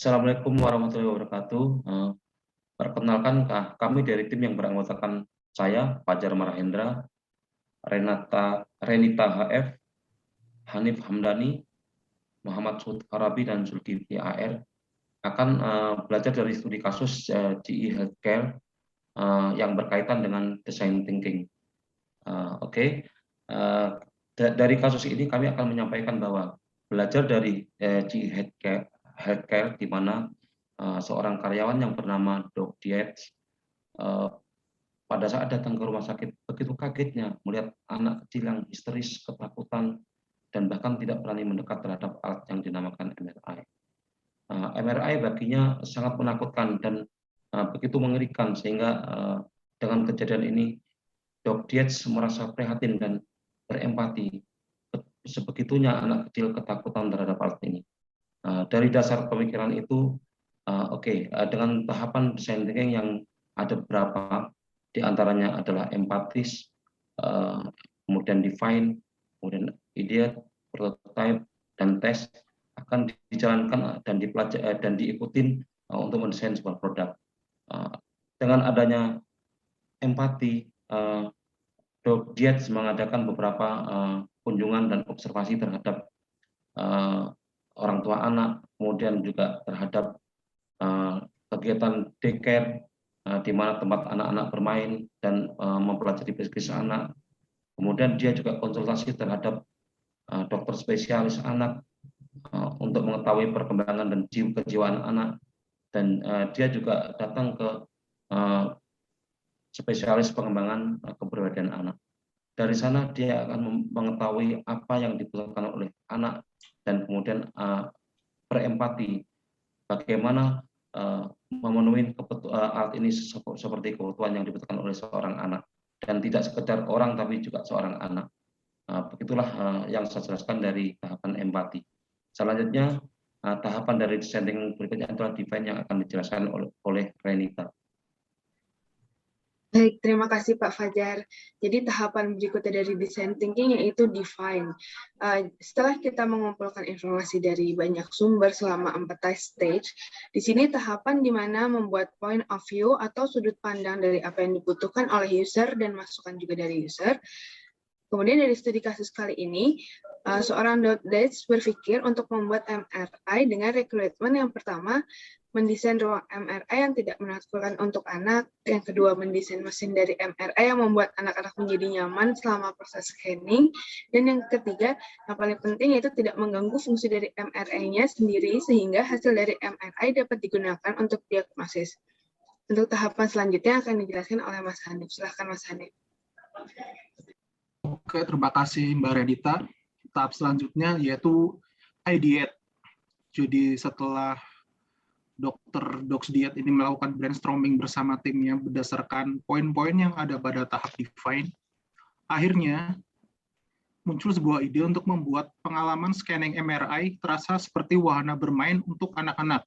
Assalamualaikum warahmatullahi wabarakatuh. Perkenalkan, kami dari tim yang beranggotakan saya, Fajar Marahendra, Renita HF, Hanif Hamdani, Muhammad Sud Farabi, dan Zulkifli AR akan belajar dari studi kasus GE Healthcare yang berkaitan dengan design thinking. Oke. Dari kasus ini kami akan menyampaikan bahwa belajar dari GE Healthcare di mana seorang karyawan yang bernama Dok Dietz pada saat datang ke rumah sakit begitu kagetnya melihat anak kecil yang histeris, ketakutan, dan bahkan tidak berani mendekat terhadap alat yang dinamakan MRI. MRI baginya sangat menakutkan dan begitu mengerikan sehingga dengan kejadian ini Dok Dietz merasa prihatin dan berempati. Sebegitunya anak kecil ketakutan terhadap alat ini. Dari dasar pemikiran itu, dengan tahapan design thinking yang ada beberapa, di antaranya adalah empatis, kemudian define, kemudian ideate, prototype, dan tes akan dijalankan dan diikutin untuk mendesain sebuah produk. Dengan adanya empati, Dok Dietz mengadakan beberapa kunjungan dan observasi terhadap orang tua anak, kemudian juga terhadap kegiatan daycare di mana tempat anak-anak bermain dan mempelajari psikis anak. Kemudian dia juga konsultasi terhadap dokter spesialis anak untuk mengetahui perkembangan dan kejiwaan anak, dan dia juga datang ke spesialis pengembangan kepribadian anak. Dari sana dia akan mengetahui apa yang dibutuhkan oleh anak dan kemudian berempati bagaimana memenuhi alat ini seperti kebutuhan yang dibutuhkan oleh seorang anak, dan tidak sekedar orang tapi juga seorang anak. Begitulah yang saya jelaskan dari tahapan empati. Selanjutnya tahapan dari design berikutnya adalah define yang akan dijelaskan oleh Renita. Baik, terima kasih Pak Fajar. Jadi tahapan berikutnya dari design thinking yaitu define. Setelah kita mengumpulkan informasi dari banyak sumber selama empathize stage, di sini tahapan di mana membuat point of view atau sudut pandang dari apa yang dibutuhkan oleh user dan masukan juga dari user. Kemudian dari studi kasus kali ini, seorang Dok Dietz berpikir untuk membuat MRI dengan rekrutmen yang pertama, mendesain ruang MRI yang tidak menakutkan untuk anak, yang kedua mendesain mesin dari MRI yang membuat anak-anak menjadi nyaman selama proses scanning, dan yang ketiga, yang paling penting yaitu tidak mengganggu fungsi dari MRI-nya sendiri sehingga hasil dari MRI dapat digunakan untuk diagnosis. Untuk tahapan selanjutnya akan dijelaskan oleh Mas Hanif. Silahkan Mas Hanif. Oke, terima kasih Mbak Renita. Tahap selanjutnya yaitu ideate. Jadi setelah Dr. Dietz ini melakukan brainstorming bersama timnya berdasarkan poin-poin yang ada pada tahap define, akhirnya muncul sebuah ide untuk membuat pengalaman scanning MRI terasa seperti wahana bermain untuk anak-anak.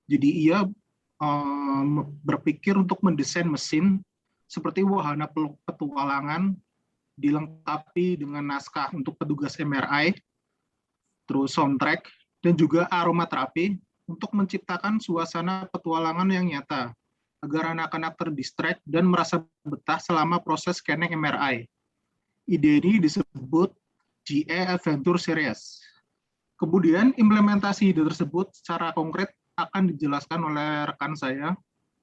Jadi ia berpikir untuk mendesain mesin seperti wahana petualangan dilengkapi dengan naskah untuk petugas MRI, terus soundtrack, dan juga aromaterapi untuk menciptakan suasana petualangan yang nyata, agar anak-anak terdistract dan merasa betah selama proses scanning MRI. Ide ini disebut GE Adventure Series. Kemudian implementasi ide tersebut secara konkret akan dijelaskan oleh rekan saya,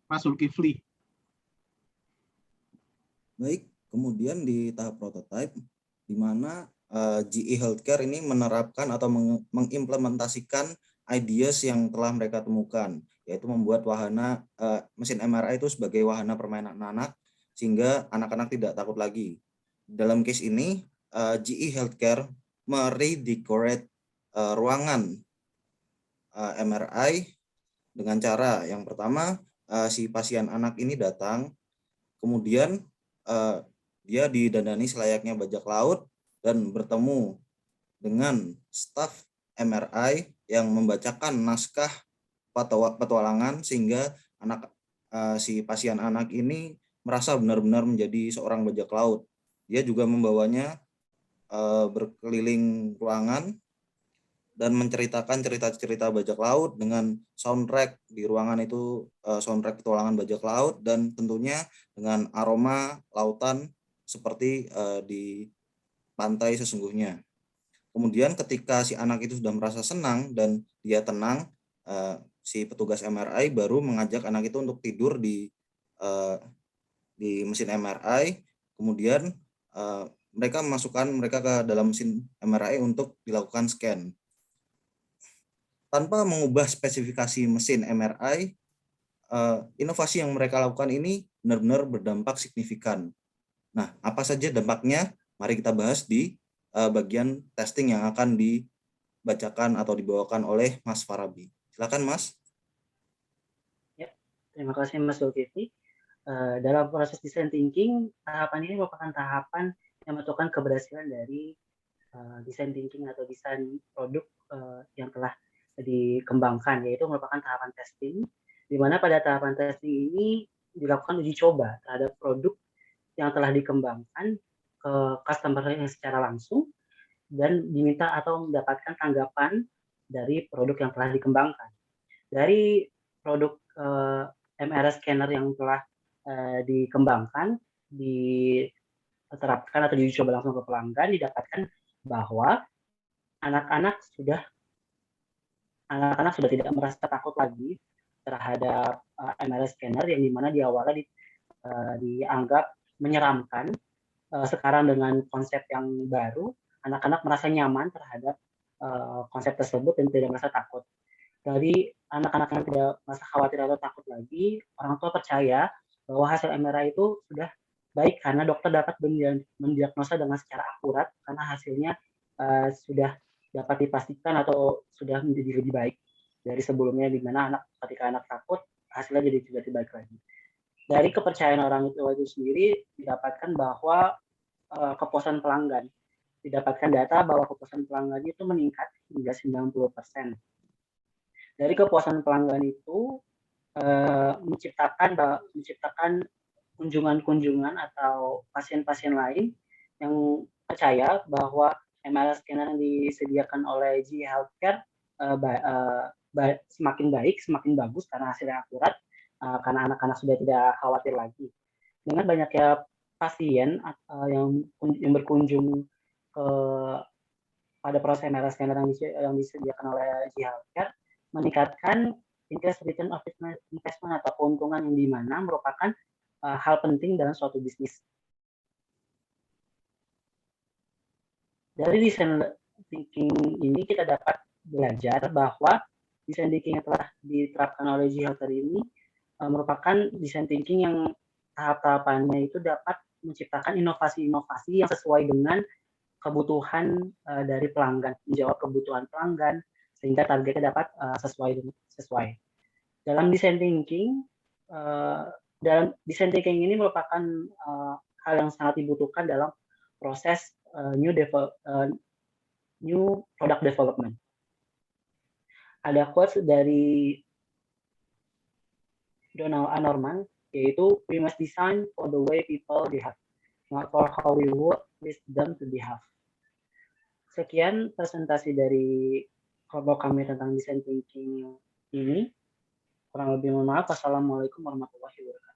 Mas Zulkifli. Baik, kemudian di tahap prototype, di mana GE Healthcare ini menerapkan atau mengimplementasikan ideas yang telah mereka temukan, yaitu membuat wahana mesin MRI itu sebagai wahana permainan anak, sehingga anak-anak tidak takut lagi. Dalam case ini, GE Healthcare meredecorate ruangan MRI dengan cara yang pertama, si pasien anak ini datang, kemudian dia didandani selayaknya bajak laut dan bertemu dengan staf MRI yang membacakan naskah petualangan, sehingga si pasien anak ini merasa benar-benar menjadi seorang bajak laut. Dia juga membawanya berkeliling ruangan dan menceritakan cerita-cerita bajak laut dengan soundtrack di ruangan itu, soundtrack petualangan bajak laut, dan tentunya dengan aroma lautan seperti di pantai sesungguhnya. Kemudian ketika si anak itu sudah merasa senang dan dia tenang, si petugas MRI baru mengajak anak itu untuk tidur di mesin MRI. Kemudian mereka memasukkan mereka ke dalam mesin MRI untuk dilakukan scan. Tanpa mengubah spesifikasi mesin MRI, inovasi yang mereka lakukan ini benar-benar berdampak signifikan. Nah, apa saja dampaknya? Mari kita bahas di bagian testing yang akan dibacakan atau dibawakan oleh Mas Farabi. Silakan, Mas. Ya, terima kasih Mas Zulkifli. Dalam proses design thinking, tahapan ini merupakan tahapan yang menentukan keberhasilan dari design thinking atau desain produk yang telah dikembangkan, yaitu merupakan tahapan testing, di mana pada tahapan testing ini dilakukan uji coba terhadap produk yang telah dikembangkan ke customer secara langsung dan diminta atau mendapatkan tanggapan dari produk yang telah dikembangkan. Dari produk MRI scanner yang telah dikembangkan, diterapkan atau diuji coba langsung ke pelanggan, didapatkan bahwa anak-anak sudah tidak merasa takut lagi terhadap MRI scanner yang dimana di awalnya dianggap menyeramkan. Sekarang dengan konsep yang baru, anak-anak merasa nyaman terhadap konsep tersebut dan tidak merasa takut. Dari anak-anak yang tidak merasa khawatir atau takut lagi, orang tua percaya bahwa hasil MRI itu sudah baik karena dokter dapat mendiagnosa dengan secara akurat karena hasilnya sudah dapat dipastikan atau sudah menjadi lebih baik dari sebelumnya, di mana ketika anak takut hasilnya jadi tidak baik lagi. Dari kepercayaan orang itu sendiri didapatkan bahwa kepuasan pelanggan, didapatkan data bahwa kepuasan pelanggan itu meningkat hingga 90%. Dari kepuasan pelanggan itu menciptakan kunjungan-kunjungan atau pasien-pasien lain yang percaya bahwa MRI scanner yang disediakan oleh GE Healthcare semakin baik, semakin bagus karena hasilnya akurat, karena anak-anak sudah tidak khawatir lagi. Dengan banyaknya pasien yang berkunjung pada proses MRI scanner yang disediakan oleh GE Healthcare, meningkatkan interest return of investment atau keuntungan yang dimana merupakan hal penting dalam suatu bisnis. Dari design thinking ini kita dapat belajar bahwa design thinking yang telah diterapkan oleh GE Healthcare ini merupakan design thinking yang tahap-tahapannya itu dapat menciptakan inovasi-inovasi yang sesuai dengan kebutuhan dari pelanggan, menjawab kebutuhan pelanggan sehingga targetnya dapat sesuai. Dalam design thinking, ini merupakan hal yang sangat dibutuhkan dalam proses new product development. Ada quotes dari Donald A. Norman, yaitu we must design for the way people behave, not for how we would wish them to behave. Sekian presentasi dari kelompok kami tentang design thinking ini. Kurang lebih mohon maaf. Wassalamualaikum warahmatullahi wabarakatuh.